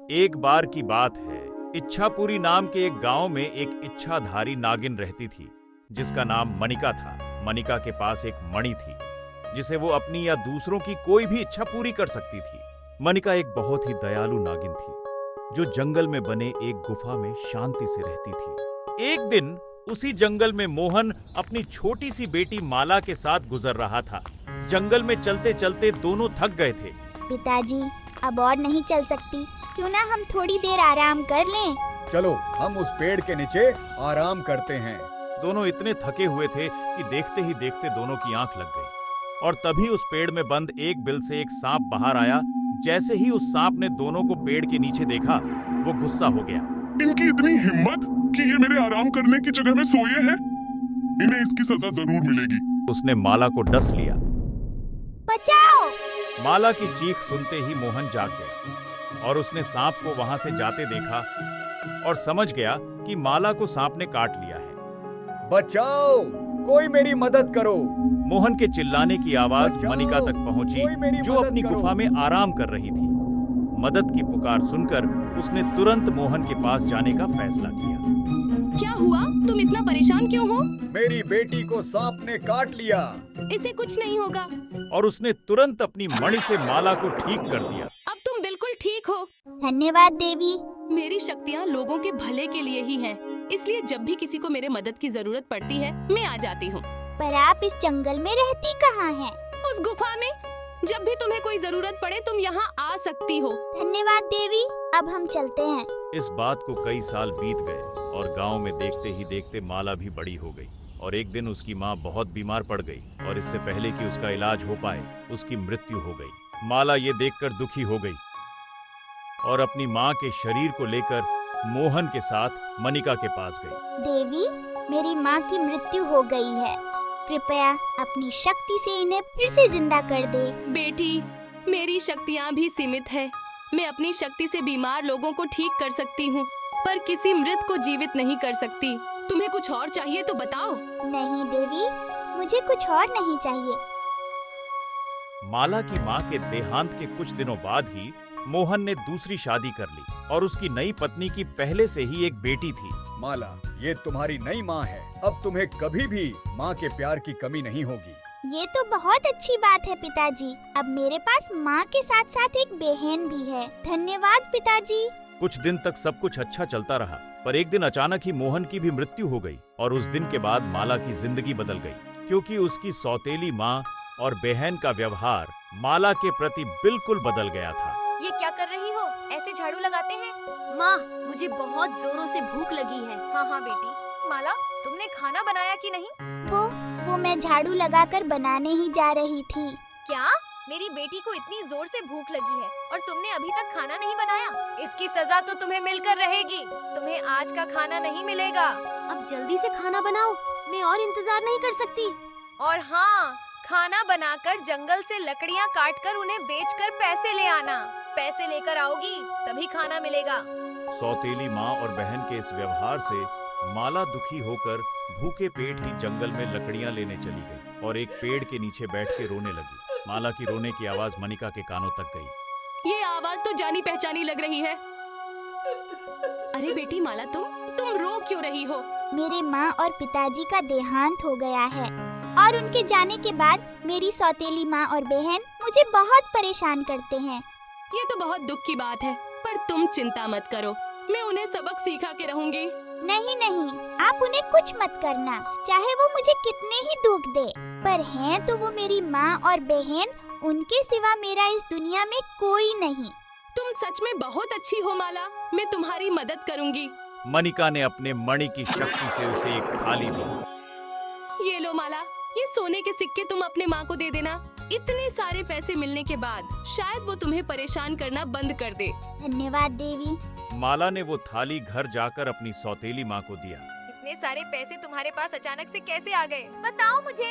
एक बार की बात है, इच्छापुरी नाम के एक गांव में एक इच्छाधारी नागिन रहती थी, जिसका नाम मनिका था। मनिका के पास एक मणि थी, जिसे वो अपनी या दूसरों की कोई भी इच्छा पूरी कर सकती थी। मनिका एक बहुत ही दयालु नागिन थी, जो जंगल में बने एक गुफा में शांति से रहती थी। एक दिन उसी जंगल में मोहन अपनी छोटी सी बेटी माला के साथ गुजर रहा था। जंगल में चलते चलते दोनों थक गए थे। पिताजी, अब और नहीं चल सकती, क्यों ना हम थोड़ी देर आराम कर लें? चलो हम उस पेड़ के नीचे आराम करते हैं। दोनों इतने थके हुए थे कि देखते ही देखते दोनों की आंख लग गई। और तभी उस पेड़ में बंद एक बिल से एक सांप बाहर आया। जैसे ही उस सांप ने दोनों को पेड़ के नीचे देखा, वो गुस्सा हो गया। इनकी इतनी हिम्मत कि ये मेरे आराम करने की जगह में सोए हैं। इन्हें इसकी सजा जरूर मिलेगी। उसने माला को डस लिया। बचाओ! माला की चीख सुनते ही मोहन जाग गया और उसने सांप को वहां से जाते देखा और समझ गया कि माला को सांप ने काट लिया है। बचाओ! कोई मेरी मदद करो! मोहन के चिल्लाने की आवाज बचाओ! मनिका तक पहुंची, कोई मेरी जो मदद अपनी करो! गुफा में आराम कर रही थी। मदद की पुकार सुनकर उसने तुरंत मोहन के पास जाने का फैसला किया। क्या हुआ? तुम इतना परेशान क्यों हो? मेरी बेटी को सांप ने काट लिया। इसे कुछ नहीं होगा। और उसने तुरंत अपनी मणि से माला को ठीक कर दिया। अब तुम बिल्कुल ठीक हो। धन्यवाद देवी। मेरी शक्तियाँ लोगों के भले के लिए ही हैं, इसलिए जब भी किसी को मेरे मदद की जरूरत पड़ती है, मैं आ जाती हूँ। पर आप इस जंगल में रहती कहाँ हैं? उस गुफा में। जब भी तुम्हें कोई जरूरत पड़े तुम यहाँ आ सकती हो। धन्यवाद देवी, अब हम चलते हैं। इस बात को कई साल बीत गए और गांव में देखते ही देखते माला भी बड़ी हो गई। और एक दिन उसकी माँ बहुत बीमार पड़ गई और इससे पहले कि उसका इलाज हो पाए, उसकी मृत्यु हो गई। माला ये देखकर दुखी हो गई और अपनी माँ के शरीर को लेकर मोहन के साथ मनिका के पास गई। देवी, मेरी माँ की मृत्यु हो गई है, कृपया अपनी शक्ति से इन्हें फिर से जिंदा कर दे। बेटी, मेरी शक्तियाँ भी सीमित है। मैं अपनी शक्ति से बीमार लोगों को ठीक कर सकती हूँ, पर किसी मृत को जीवित नहीं कर सकती। तुम्हें कुछ और चाहिए तो बताओ। नहीं देवी, मुझे कुछ और नहीं चाहिए। माला की माँ के देहांत के कुछ दिनों बाद ही मोहन ने दूसरी शादी कर ली और उसकी नई पत्नी की पहले से ही एक बेटी थी। माला, ये तुम्हारी नई माँ है। अब तुम्हें कभी भी माँ के प्यार की कमी नहीं होगी। ये तो बहुत अच्छी बात है पिताजी। अब मेरे पास माँ के साथ साथ एक बहन भी है। धन्यवाद पिताजी। कुछ दिन तक सब कुछ अच्छा चलता रहा, पर एक दिन अचानक ही मोहन की भी मृत्यु हो गई। और उस दिन के बाद माला की जिंदगी बदल गई, क्योंकि उसकी सौतेली माँ और बहन का व्यवहार माला के प्रति बिल्कुल बदल गया था। ये क्या कर रही हो? ऐसे झाड़ू लगाते हैं? माँ, मुझे बहुत जोरों से भूख लगी है। हाँ बेटी। माला, तुमने खाना बनाया कि नहीं? वो मैं झाड़ू लगाकर बनाने ही जा रही थी। क्या? मेरी बेटी को इतनी जोर से भूख लगी है और तुमने अभी तक खाना नहीं बनाया? इसकी सजा तो तुम्हें मिलकर रहेगी। तुम्हें आज का खाना नहीं मिलेगा। अब जल्दी से खाना बनाओ, मैं और इंतजार नहीं कर सकती। और हाँ, खाना बनाकर जंगल से लकड़ियाँ काटकर उन्हें बेचकर पैसे ले आना। पैसे लेकर आओगी तभी खाना मिलेगा। सौतेली माँ और बहन के इस व्यवहार से माला दुखी होकर भूखे पेट ही जंगल में लकड़ियाँ लेने चली गई और एक पेड़ के नीचे बैठ के रोने लगी। माला की रोने की आवाज मनिका के कानों तक गई। ये आवाज तो जानी पहचानी लग रही है। अरे बेटी माला, तुम रो क्यों रही हो? मेरे माँ और पिताजी का देहांत हो गया है और उनके जाने के बाद मेरी सौतेली माँ और बहन मुझे बहुत परेशान करते हैं। ये तो बहुत दुख की बात है, पर तुम चिंता मत करो, मैं उन्हें सबक सिखा के रहूंगी। नहीं, आप उन्हें कुछ मत करना, चाहे वो मुझे कितने ही दुख दे। पर हैं तो वो मेरी माँ और बहन, उनके सिवा मेरा इस दुनिया में कोई नहीं। तुम सच में बहुत अच्छी हो माला, मैं तुम्हारी मदद करूंगी। मनिका ने अपने मणि की शक्ति से उसे एक थाली दी। ये लो माला, ये सोने के सिक्के तुम अपने माँ को दे देना। इतने सारे पैसे मिलने के बाद शायद वो तुम्हें परेशान करना बंद कर दे। धन्यवाद देवी। माला ने वो थाली घर जाकर अपनी सौतेली माँ को दिया। इतने सारे पैसे तुम्हारे पास अचानक से कैसे आ गए? बताओ मुझे।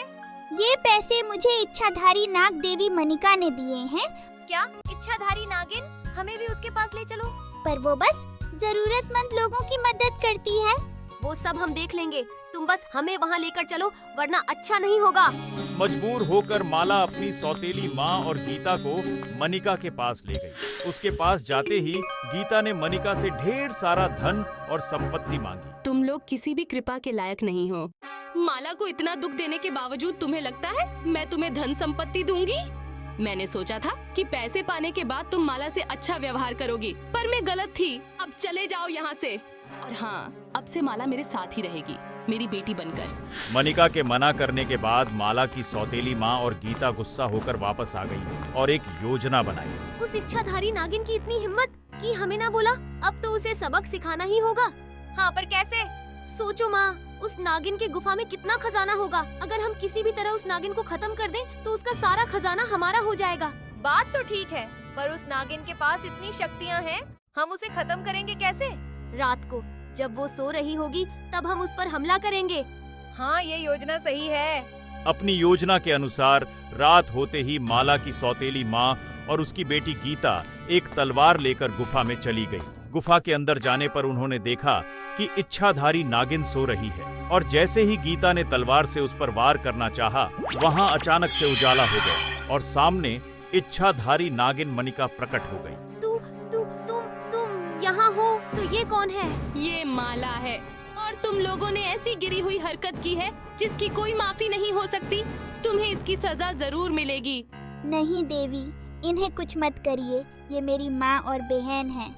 ये पैसे मुझे इच्छाधारी नाग देवी मनिका ने दिए हैं। क्या? इच्छाधारी नागिन? हमें भी उसके पास ले चलो। पर वो बस जरूरतमंद लोगों की मदद करती है। वो सब हम देख लेंगे, तुम तुम बस हमें वहाँ लेकर चलो, वरना अच्छा नहीं होगा। मजबूर होकर माला अपनी सौतेली माँ और गीता को मनिका के पास ले गई। उसके पास जाते ही गीता ने मनिका से ढेर सारा धन और संपत्ति मांगी। तुम लोग किसी भी कृपा के लायक नहीं हो। माला को इतना दुख देने के बावजूद तुम्हें लगता है मैं तुम्हें धन संपत्ति दूंगी? मैंने सोचा था कि पैसे पाने के बाद तुम माला से अच्छा व्यवहार करोगी, पर मैं गलत थी। अब चले जाओ यहाँ से। और हाँ, अब से माला मेरे साथ ही रहेगी, मेरी बेटी बनकर। मनिका के मना करने के बाद माला की सौतेली माँ और गीता गुस्सा होकर वापस आ गई और एक योजना बनाई। उस इच्छाधारी नागिन की इतनी हिम्मत कि हमें ना बोला। अब तो उसे सबक सिखाना ही होगा। हाँ, पर कैसे? सोचो माँ, उस नागिन के गुफा में कितना खजाना होगा। अगर हम किसी भी तरह उस नागिन को खत्म कर दें, तो उसका सारा खजाना हमारा हो जाएगा। बात तो ठीक है, पर उस नागिन के पास इतनी शक्तियाँ हैं, हम उसे खत्म करेंगे कैसे? रात को जब वो सो रही होगी, तब हम उस पर हमला करेंगे। हाँ, ये योजना सही है। अपनी योजना के अनुसार रात होते ही माला की सौतेली माँ और उसकी बेटी गीता एक तलवार लेकर गुफा में चली गई। गुफा के अंदर जाने पर उन्होंने देखा कि इच्छाधारी नागिन सो रही है, और जैसे ही गीता ने तलवार से उस पर वार करना चाहा, वहां अचानक से उजाला हो गया और सामने इच्छाधारी नागिन मनिका प्रकट हो गई। तुम यहाँ हो तो ये कौन है? ये माला है, और तुम लोगों ने ऐसी गिरी हुई हरकत की है जिसकी कोई माफी नहीं हो सकती। तुम्हें इसकी सजा जरूर मिलेगी। नहीं देवी, इन्हें कुछ मत करिए, ये मेरी माँ और बहन है।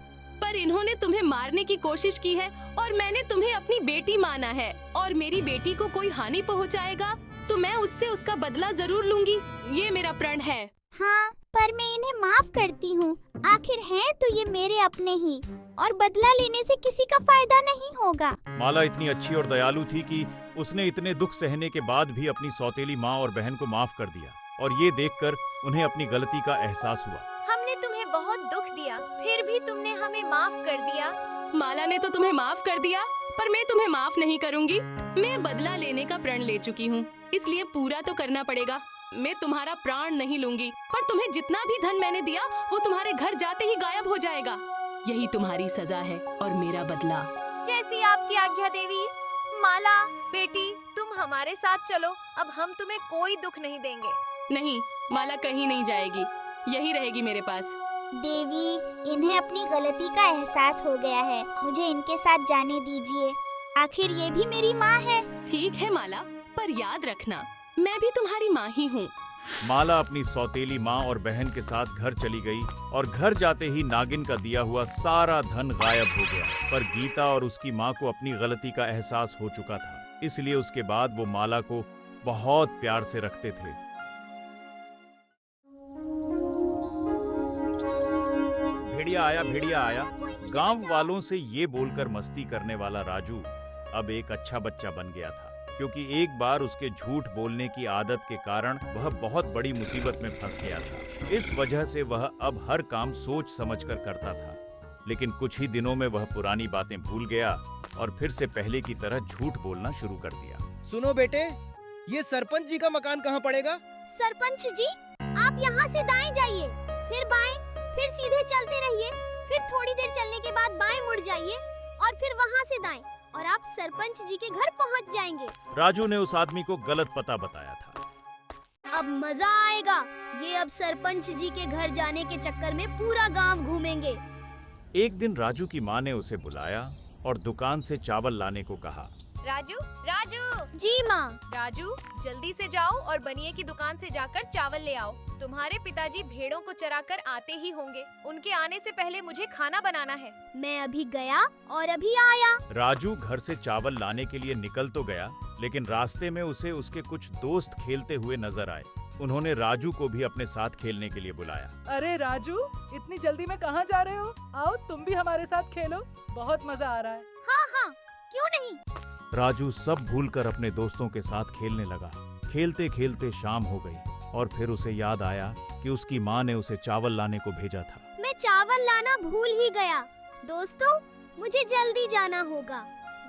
पर इन्होंने तुम्हें मारने की कोशिश की है और मैंने तुम्हें अपनी बेटी माना है, और मेरी बेटी को कोई हानि पहुंचाएगा तो मैं उससे उसका बदला जरूर लूंगी। ये मेरा प्रण है। हाँ, पर मैं इन्हें माफ करती हूँ। आखिर हैं तो ये मेरे अपने ही, और बदला लेने से किसी का फायदा नहीं होगा। माला इतनी अच्छी और दयालु थी कि उसने इतने दुख सहने के बाद भी अपनी सौतेली माँ और बहन को माफ कर दिया, और ये देखकर उन्हें अपनी गलती का एहसास हुआ। हमने तुम्हें बहुत दुख दिया, फिर भी तुमने हमें माफ कर दिया। माला ने तो तुम्हें माफ कर दिया, पर मैं तुम्हें माफ नहीं करूंगी। मैं बदला लेने का प्रण ले चुकी हूँ, इसलिए पूरा तो करना पड़ेगा। मैं तुम्हारा प्राण नहीं लूंगी, पर तुम्हें जितना भी धन मैंने दिया वो तुम्हारे घर जाते ही गायब हो जाएगा। यही तुम्हारी सजा है और मेरा बदला। जैसी आपकी आज्ञा देवी। माला बेटी, तुम हमारे साथ चलो, अब हम तुम्हें कोई दुख नहीं देंगे। नहीं, माला कहीं नहीं जाएगी, यही रहेगी मेरे पास। देवी, इन्हें अपनी गलती का एहसास हो गया है, मुझे इनके साथ जाने दीजिए। आखिर ये भी मेरी माँ है। ठीक है माला, पर याद रखना मैं भी तुम्हारी माँ ही हूँ। माला अपनी सौतेली माँ और बहन के साथ घर चली गई, और घर जाते ही नागिन का दिया हुआ सारा धन गायब हो गया। पर गीता और उसकी माँ को अपनी गलती का एहसास हो चुका था, इसलिए उसके बाद वो माला को बहुत प्यार से रखते थे। भेड़िया आया, गांव वालों से ये बोलकर मस्ती करने वाला राजू अब एक अच्छा बच्चा बन गया था, क्योंकि एक बार उसके झूठ बोलने की आदत के कारण वह बहुत बड़ी मुसीबत में फंस गया था। इस वजह से वह अब हर काम सोच समझकर करता था। लेकिन कुछ ही दिनों में वह पुरानी बातें भूल गया और फिर से पहले की तरह झूठ बोलना शुरू कर दिया। सुनो बेटे, ये सरपंच जी का मकान कहाँ पड़ेगा? सरपंच जी, आप यहाँ से दाएं जाइए, फिर बाएं, फिर सीधे चलते रहिए, फिर थोड़ी देर चलने के बाद बाएं मुड़ जाइए, और फिर वहाँ से दाएं, और आप सरपंच जी के घर पहुँच जाएंगे। राजू ने उस आदमी को गलत पता बताया था। अब मजा आएगा। ये अब सरपंच जी के घर जाने के चक्कर में पूरा गांव घूमेंगे। एक दिन राजू की माँ ने उसे बुलाया और दुकान से चावल लाने को कहा। राजू, राजू। जी माँ। राजू, जल्दी से जाओ और बनिए की दुकान से जाकर चावल ले आओ। तुम्हारे पिताजी भेड़ों को चराकर आते ही होंगे, उनके आने से पहले मुझे खाना बनाना है। मैं अभी गया और अभी आया। राजू घर से चावल लाने के लिए निकल तो गया, लेकिन रास्ते में उसे उसके कुछ दोस्त खेलते हुए नजर आए। उन्होंने राजू को भी अपने साथ खेलने के लिए बुलाया। अरे राजू, इतनी जल्दी में कहाँ जा रहे हो? आओ तुम भी हमारे साथ खेलो, बहुत मजा आ रहा है। हाँ हाँ, क्यों नहीं। राजू सब भूलकर अपने दोस्तों के साथ खेलने लगा। खेलते खेलते शाम हो गई और फिर उसे याद आया कि उसकी माँ ने उसे चावल लाने को भेजा था। मैं चावल लाना भूल ही गया। दोस्तों, मुझे जल्दी जाना होगा,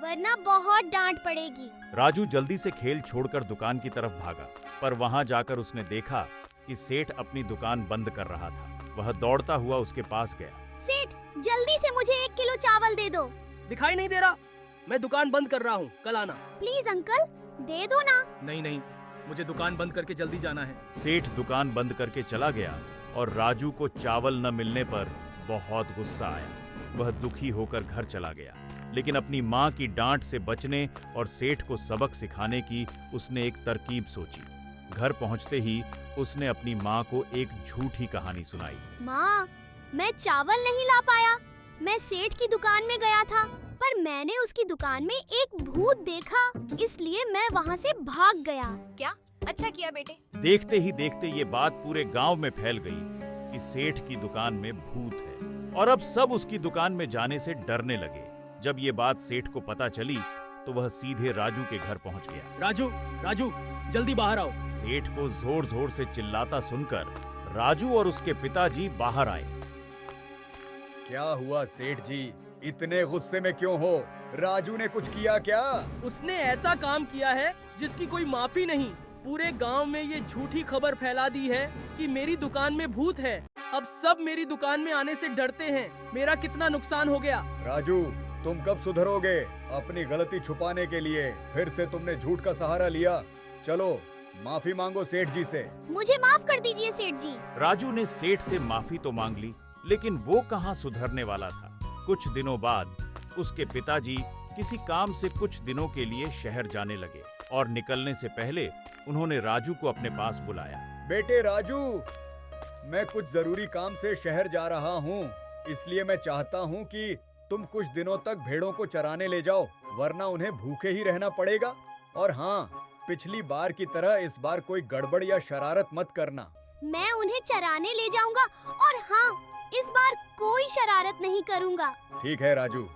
वरना बहुत डांट पड़ेगी। राजू जल्दी से खेल छोड़कर दुकान की तरफ भागा, पर वहाँ जाकर उसने देखा कि सेठ अपनी दुकान बंद कर रहा था। वह दौड़ता हुआ उसके पास गया। सेठ, जल्दी से मुझे 1 किलो चावल दे दो। दिखाई नहीं दे रहा, मैं दुकान बंद कर रहा हूँ, कल आना। प्लीज अंकल, दे दो ना। नहीं नहीं, मुझे दुकान बंद करके जल्दी जाना है। सेठ दुकान बंद करके चला गया और राजू को चावल न मिलने पर बहुत गुस्सा आया। वह दुखी होकर घर चला गया, लेकिन अपनी माँ की डांट से बचने और सेठ को सबक सिखाने की उसने एक तरकीब सोची। घर पहुंचते ही उसने अपनी माँ को एक झूठी कहानी सुनाई। माँ, मैं चावल नहीं ला पाया। मैं सेठ की दुकान में गया था, पर मैंने उसकी दुकान में एक भूत देखा, इसलिए मैं वहाँ से भाग गया। क्या? अच्छा किया बेटे। देखते ही देखते ये बात पूरे गांव में फैल गई कि सेठ की दुकान में भूत है और अब सब उसकी दुकान में जाने से डरने लगे। जब ये बात सेठ को पता चली तो वह सीधे राजू के घर पहुंच गया। राजू, राजू, जल्दी बाहर आओ। सेठ को जोर जोर से चिल्लाता सुनकर राजू और उसके पिताजी बाहर आए। क्या हुआ सेठ जी, इतने गुस्से में क्यों हो? राजू ने कुछ किया क्या? उसने ऐसा काम किया है जिसकी कोई माफी नहीं। पूरे गांव में ये झूठी खबर फैला दी है कि मेरी दुकान में भूत है। अब सब मेरी दुकान में आने से डरते हैं। मेरा कितना नुकसान हो गया। राजू, तुम कब सुधरोगे? अपनी गलती छुपाने के लिए फिर से तुमने झूठ का सहारा लिया। चलो माफी मांगो सेठ जी से। मुझे माफ कर दीजिए सेठ जी। राजू ने सेठ से माफी तो मांग ली, लेकिन वो कहाँ सुधरने वाला था। कुछ दिनों बाद उसके पिताजी किसी काम से कुछ दिनों के लिए शहर जाने लगे और निकलने से पहले उन्होंने राजू को अपने पास बुलाया। बेटे राजू, मैं कुछ जरूरी काम से शहर जा रहा हूँ, इसलिए मैं चाहता हूँ कि तुम कुछ दिनों तक भेड़ों को चराने ले जाओ, वरना उन्हें भूखे ही रहना पड़ेगा। और हाँ, पिछली बार की तरह इस बार कोई गड़बड़ या शरारत मत करना। मैं उन्हें चराने ले जाऊंगा और हाँ, इस बार कोई शरारत नहीं करूंगा। ठीक है राजू,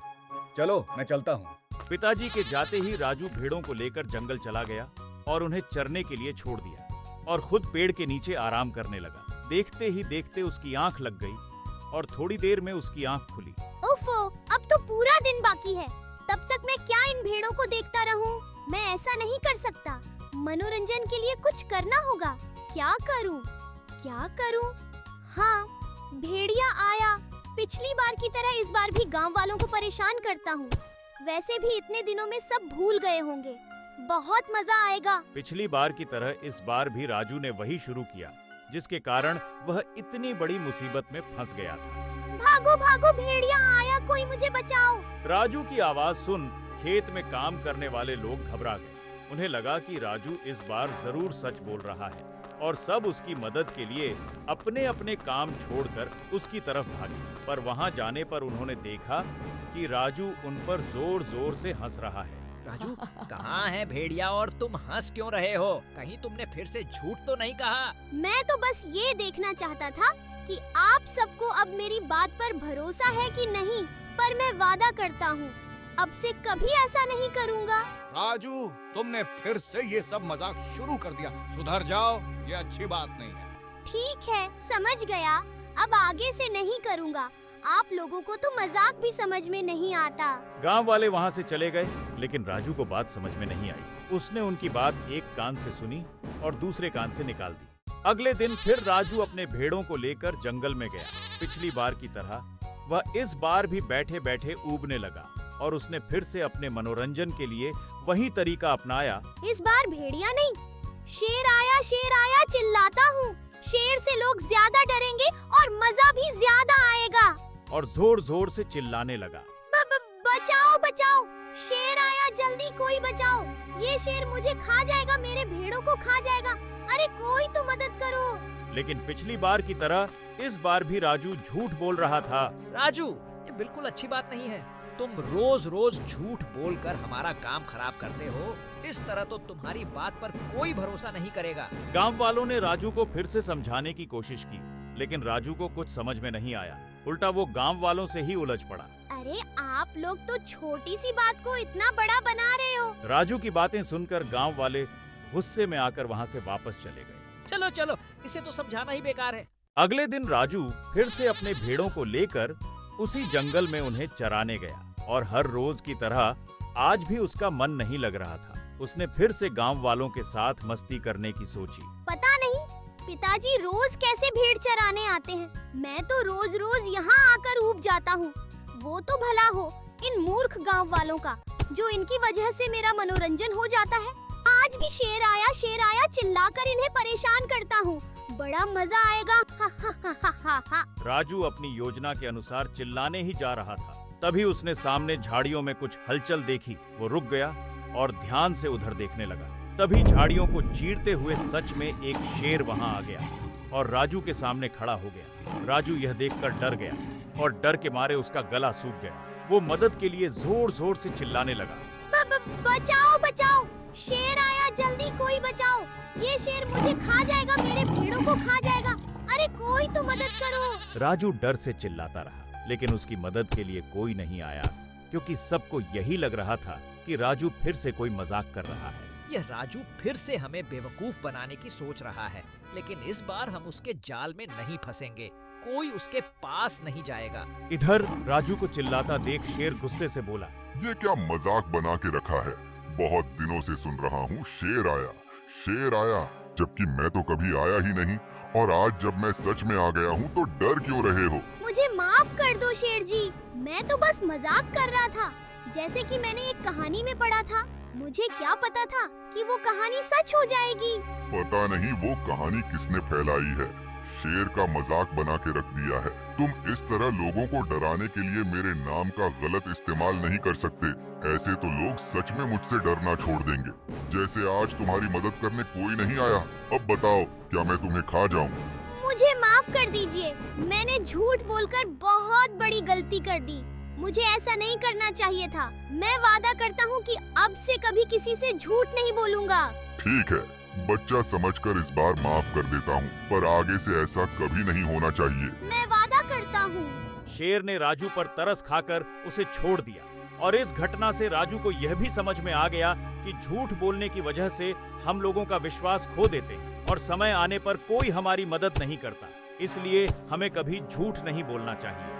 चलो मैं चलता हूँ। पिताजी के जाते ही राजू भेड़ों को लेकर जंगल चला गया और उन्हें चरने के लिए छोड़ दिया और खुद पेड़ के नीचे आराम करने लगा। देखते ही देखते उसकी आंख लग गई और थोड़ी देर में उसकी आंख खुली। ओफो, अब तो पूरा दिन बाकी है। तब तक मैं क्या इन भेड़ों को देखता रहूं? मैं ऐसा नहीं कर सकता। मनोरंजन के लिए कुछ करना होगा। क्या करूं? क्या करूं? हाँ, भेड़िया आया। पिछली बार की तरह इस बार भी गांव वालों को परेशान करता हूँ। वैसे भी इतने दिनों में सब भूल गए होंगे। बहुत मजा आएगा। पिछली बार की तरह इस बार भी राजू ने वही शुरू किया, जिसके कारण वह इतनी बड़ी मुसीबत में फंस गया था। भागो भागो, भेड़िया आया, कोई मुझे बचाओ। राजू की आवाज सुन खेत में काम करने वाले लोग घबरा गए। उन्हें लगा कि राजू इस बार जरूर सच बोल रहा है और सब उसकी मदद के लिए अपने अपने काम छोड़कर उसकी तरफ भागे। पर वहां जाने पर उन्होंने देखा कि राजू उन पर जोर जोर से हंस रहा है। राजू, कहाँ है भेड़िया और तुम हंस क्यों रहे हो? कहीं तुमने फिर से झूठ तो नहीं कहा? मैं तो बस ये देखना चाहता था कि आप सबको अब मेरी बात पर भरोसा है कि नहीं, पर मैं वादा करता हूँ अब से कभी ऐसा नहीं करूँगा। राजू, तुमने फिर से ये सब मजाक शुरू कर दिया। सुधर जाओ, ये अच्छी बात नहीं है। ठीक है, समझ गया। अब आगे से नहीं करूँगा। आप लोगों को तो मजाक भी समझ में नहीं आता। गांव वाले वहां से चले गए, लेकिन राजू को बात समझ में नहीं आई। उसने उनकी बात एक कान से सुनी और दूसरे कान से निकाल दी। अगले दिन फिर राजू अपने भेड़ों को लेकर जंगल में गया। पिछली बार की तरह वह इस बार भी बैठे बैठे ऊबने लगा और उसने फिर से अपने मनोरंजन के लिए वही तरीका अपनाया। इस बार भेड़िया नहीं, शेर आया चिल्लाता हूँ। शेर से लोग ज्यादा डरेंगे और मजा भी ज्यादा आएगा। और जोर जोर से चिल्लाने लगा। बचाओ बचाओ, शेर आया, जल्दी कोई बचाओ। ये शेर मुझे खा जाएगा, मेरे भेड़ों को खा जाएगा। अरे कोई तो मदद करो। लेकिन पिछली बार की तरह इस बार भी राजू झूठ बोल रहा था। राजू, ये बिल्कुल अच्छी बात नहीं है। तुम रोज रोज झूठ बोलकर हमारा काम खराब करते हो। इस तरह तो तुम्हारी बात पर कोई भरोसा नहीं करेगा। गांव वालों ने राजू को फिर से समझाने की कोशिश की, लेकिन राजू को कुछ समझ में नहीं आया। उल्टा वो गांव वालों से ही उलझ पड़ा। अरे आप लोग तो छोटी सी बात को इतना बड़ा बना रहे हो। राजू की बातें सुनकर गांव वाले गुस्से में आकर वहां से वापस चले गए। चलो चलो, इसे तो समझाना ही बेकार है। अगले दिन राजू फिर से अपने भेड़ों को लेकर उसी जंगल में उन्हें चराने गया और हर रोज की तरह आज भी उसका मन नहीं लग रहा था। उसने फिर से गांव वालों के साथ मस्ती करने की सोची। पता नहीं पिताजी रोज कैसे भेड़ चराने आते हैं। मैं तो रोज रोज यहाँ आकर ऊब जाता हूँ। वो तो भला हो इन मूर्ख गांव वालों का। जो इनकी वजह से मेरा मनोरंजन हो जाता है। आज भी शेर आया चिल्लाकर इन्हें परेशान करता हूँ। बड़ा मजा आएगा। हा हा हा हा हा हा। राजू अपनी योजना के अनुसार चिल्लाने ही जा रहा था, तभी उसने सामने झाड़ियों में कुछ हलचल देखी। वो रुक गया और ध्यान से उधर देखने लगा। तभी झाड़ियों को चीरते हुए सच में एक शेर वहां आ गया और राजू के सामने खड़ा हो गया। राजू यह देखकर डर गया और डर के मारे उसका गला सूख गया। वो मदद के लिए जोर जोर से चिल्लाने लगा। बचाओ बचाओ, शेर आया, जल्दी कोई बचाओ, ये शेर मुझे खा जाएगा, मेरे भेड़ों को खा जाएगा, अरे कोई तो मदद करो। राजू डर से चिल्लाता रहा, लेकिन उसकी मदद के लिए कोई नहीं आया, क्योंकि सबको यही लग रहा था कि राजू फिर से कोई मजाक कर रहा है। यह राजू फिर से हमें बेवकूफ बनाने की सोच रहा है, लेकिन इस बार हम उसके जाल में नहीं फंसेंगे। कोई उसके पास नहीं जाएगा। इधर राजू को चिल्लाता देख शेर गुस्से से बोला, ये क्या मजाक बना के रखा है? बहुत दिनों से सुन रहा हूँ शेर आया, जबकि मैं तो कभी आया ही नहीं, और आज जब मैं सच में आ गया हूँ तो डर क्यों रहे हो? मुझे माफ कर दो शेर जी, मैं तो बस मजाक कर रहा था। जैसे कि मैंने एक कहानी में पढ़ा था, मुझे क्या पता था कि वो कहानी सच हो जाएगी। पता नहीं वो कहानी किसने फैलाई है, शेर का मजाक बना के रख दिया है। तुम इस तरह लोगों को डराने के लिए मेरे नाम का गलत इस्तेमाल नहीं कर सकते, ऐसे तो लोग सच में मुझसे डरना छोड़ देंगे। जैसे आज तुम्हारी मदद करने कोई नहीं आया, अब बताओ क्या मैं तुम्हें खा जाऊं? मुझे माफ कर दीजिए, मैंने झूठ बोलकर बहुत बड़ी गलती कर दी। मुझे ऐसा नहीं करना चाहिए था। मैं वादा करता हूँ कि अब से कभी किसी से झूठ नहीं बोलूँगा। ठीक है, बच्चा समझकर इस बार माफ कर देता हूँ, पर आगे से ऐसा कभी नहीं होना चाहिए। मैं वादा करता हूँ। शेर ने राजू पर तरस खाकर उसे छोड़ दिया, और इस घटना से राजू को यह भी समझ में आ गया कि झूठ बोलने की वजह से हम लोगों का विश्वास खो देते हैं और समय आने पर कोई हमारी मदद नहीं करता। इसलिए हमें कभी झूठ नहीं बोलना चाहिए।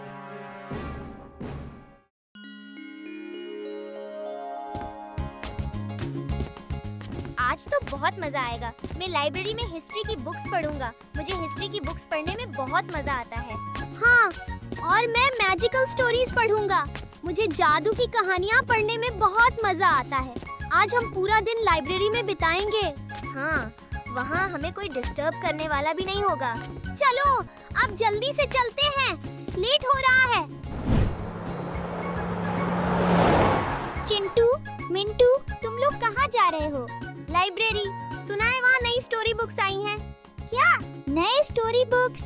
आज तो बहुत मजा आएगा। मैं लाइब्रेरी में हिस्ट्री की बुक्स पढ़ूंगा। मुझे हिस्ट्री की बुक्स पढ़ने में बहुत मजा आता है। हाँ, और मैं मैजिकल स्टोरीज पढ़ूंगा। मुझे जादू की कहानियाँ पढ़ने में बहुत मजा आता है। आज हम पूरा दिन लाइब्रेरी में बिताएंगे। हाँ, वहाँ हमें कोई डिस्टर्ब करने वाला भी नहीं होगा। चलो, अब जल्दी से चलते हैं, लेट हो रहा है। चिंटू, मिंटू, तुम लोग कहाँ जा रहे हो? लाइब्रेरी। सुना है वहाँ नई स्टोरी बुक्स आई हैं। क्या? नए स्टोरी बुक्स?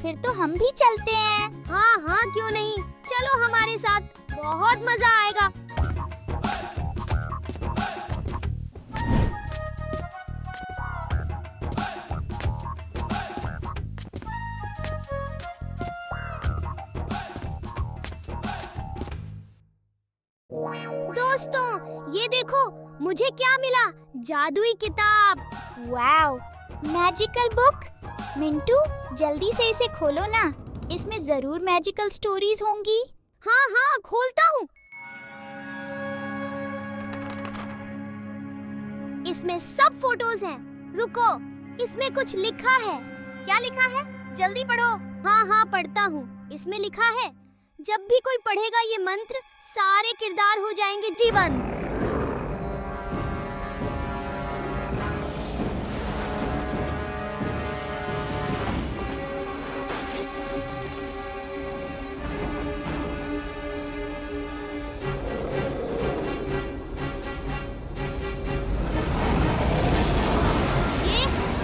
फिर तो हम भी चलते हैं। हाँ हाँ, क्यों नहीं, चलो हमारे साथ, बहुत मजा आएगा। दोस्तों, ये देखो मुझे क्या मिला, जादुई किताब। Wow, magical book. मिंटू, जल्दी से इसे खोलो ना, इसमें जरूर मैजिकल स्टोरीज होंगी। हाँ हाँ, खोलता हूँ। इसमें सब फोटोज हैं। रुको, इसमें कुछ लिखा है। क्या लिखा है? जल्दी पढ़ो। हाँ हाँ, पढ़ता हूँ। इसमें लिखा है, जब भी कोई पढ़ेगा ये मंत्र, सारे किरदार हो जाएंगे जीवंत।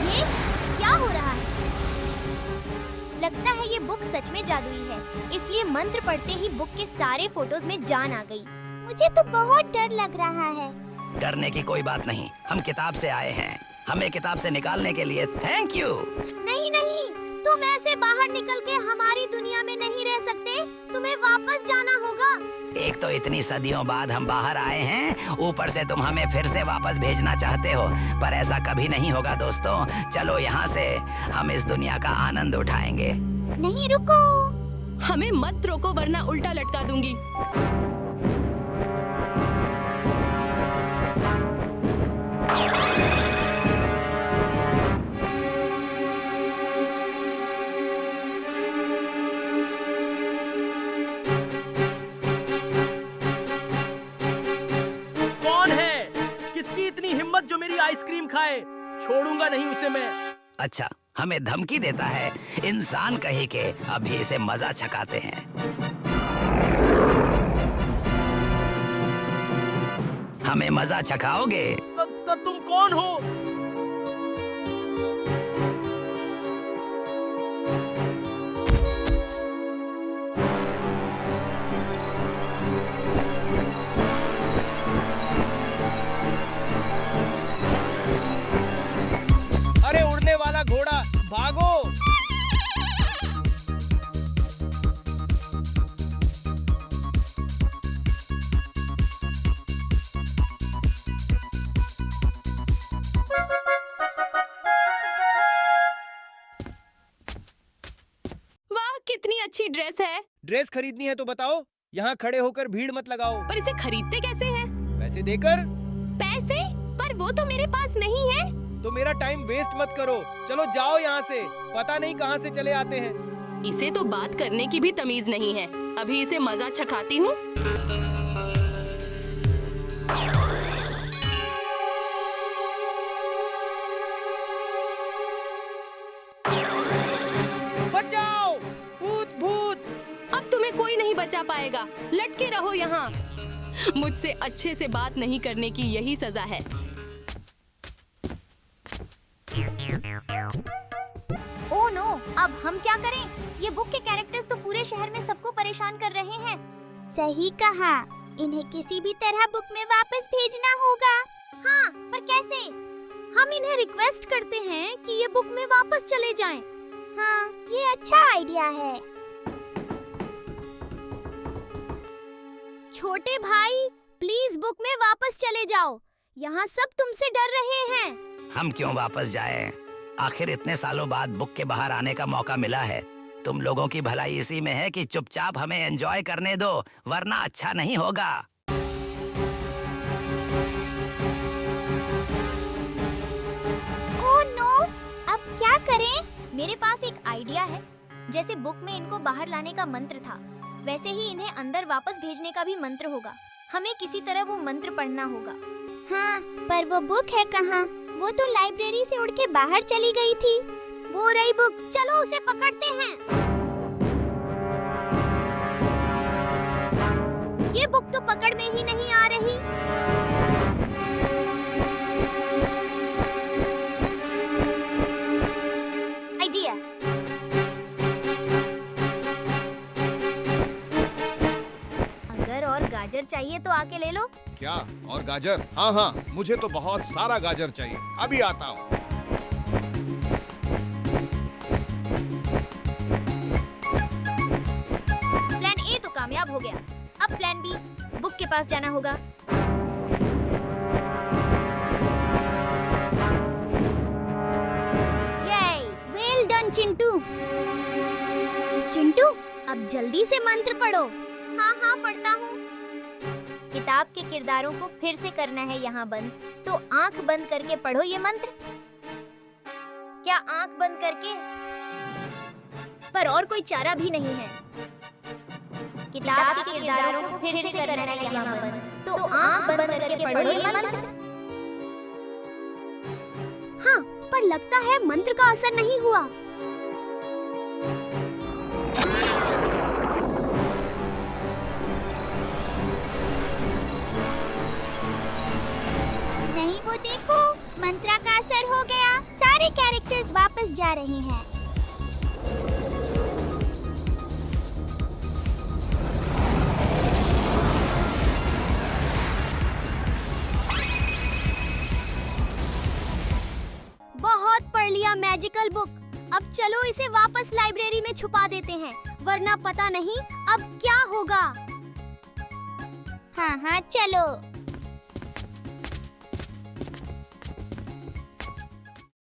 ये क्या हो रहा है? लगता है ये बुक सच में जादुई है, इसलिए मंत्र पढ़ते ही बुक के सारे फोटोज में जान आ गई। मुझे तो बहुत डर लग रहा है। डरने की कोई बात नहीं, हम किताब से आए हैं। हमें किताब से निकालने के लिए थैंक यू। नहीं नहीं, तुम ऐसे बाहर निकल के हमारी दुनिया में नहीं रह सकते, तुम्हें वापस जाना होगा। एक तो इतनी सदियों बाद हम बाहर आए हैं, ऊपर से तुम हमें फिर से वापस भेजना चाहते हो, पर ऐसा कभी नहीं होगा दोस्तों। चलो यहाँ से, हम इस दुनिया का आनंद उठाएंगे। नहीं, रुको। हमें मत रोको वरना उल्टा लटका दूंगी। आइसक्रीम खाए। छोड़ूंगा नहीं उसे मैं। अच्छा, हमें धमकी देता है। इंसान कहीं के, अभी इसे मजा चखाते हैं। हमें मजा चखाओगे? तो तुम कौन हो? अरे उड़ने वाला घोड़ा, भागो! वाह, कितनी अच्छी ड्रेस है। ड्रेस खरीदनी है तो बताओ, यहाँ खड़े होकर भीड़ मत लगाओ। पर इसे खरीदते कैसे हैं? पैसे देकर। पैसे? पर वो तो मेरे पास नहीं है। तो मेरा टाइम वेस्ट मत करो, चलो जाओ यहाँ से। पता नहीं कहाँ से चले आते हैं। इसे तो बात करने की भी तमीज नहीं है। अभी इसे मजा चखाती हूँ। बचाओ! भूत भूत! अब तुम्हें कोई नहीं बचा पाएगा। लटके रहो यहाँ। मुझसे अच्छे से बात नहीं करने की यही सजा है। ओह नो, अब हम क्या करें? ये बुक के कैरेक्टर्स तो पूरे शहर में सबको परेशान कर रहे हैं। सही कहा, इन्हें किसी भी तरह बुक में वापस भेजना होगा। हाँ, पर कैसे? हम इन्हें रिक्वेस्ट करते हैं कि ये बुक में वापस चले जाएं। हाँ, ये अच्छा आइडिया है। छोटे भाई, प्लीज बुक में वापस चले जाओ। यहाँ सब तुमसे डर रहे हैं। हम क्यों वापस जाएं? आखिर इतने सालों बाद बुक के बाहर आने का मौका मिला है। तुम लोगों की भलाई इसी में है कि चुपचाप हमें एंजॉय करने दो, वरना अच्छा नहीं होगा। ओह नो, अब क्या करें? मेरे पास एक आइडिया है। जैसे बुक में इनको बाहर लाने का मंत्र था, वैसे ही इन्हें अंदर वापस भेजने का भी मंत्र होगा। हमें किसी तरह वो मंत्र पढ़ना होगा। हाँ, पर वो बुक है कहाँ? वो तो लाइब्रेरी से उड़ के बाहर चली गई थी। वो रही बुक, चलो उसे पकड़ते हैं। ये बुक तो पकड़ में ही नहीं आ रही। आइडिया। अगर और गाजर चाहिए तो आके ले लो। क्या? और गाजर? हाँ हाँ, मुझे तो बहुत सारा गाजर चाहिए। अभी आता हूँ। प्लान ए तो कामयाब हो गया। अब प्लान बी, बुक के पास जाना होगा। ये वेल डन चिंटू। चिंटू, अब जल्दी से मंत्र पढ़ो। हाँ हाँ, पढ़ता हूँ। किताब के किरदारों को फिर से करना है यहाँ बंद, तो आंख बंद करके पढ़ो ये मंत्र। क्या आंख बंद करके? पर और कोई चारा भी नहीं है। किताब के किरदारों को फिर से करना है यहाँ बंद, तो आंख बंद करके पढ़ो ये मंत्र। हाँ, पर लगता है मंत्र का असर नहीं हुआ। नहीं, वो देखो, मंत्र का असर हो गया। सारे कैरेक्टर्स वापस जा रहे हैं। बहुत पढ़ लिया मैजिकल बुक। अब चलो इसे वापस लाइब्रेरी में छुपा देते हैं, वरना पता नहीं अब क्या होगा। हाँ हाँ, चलो।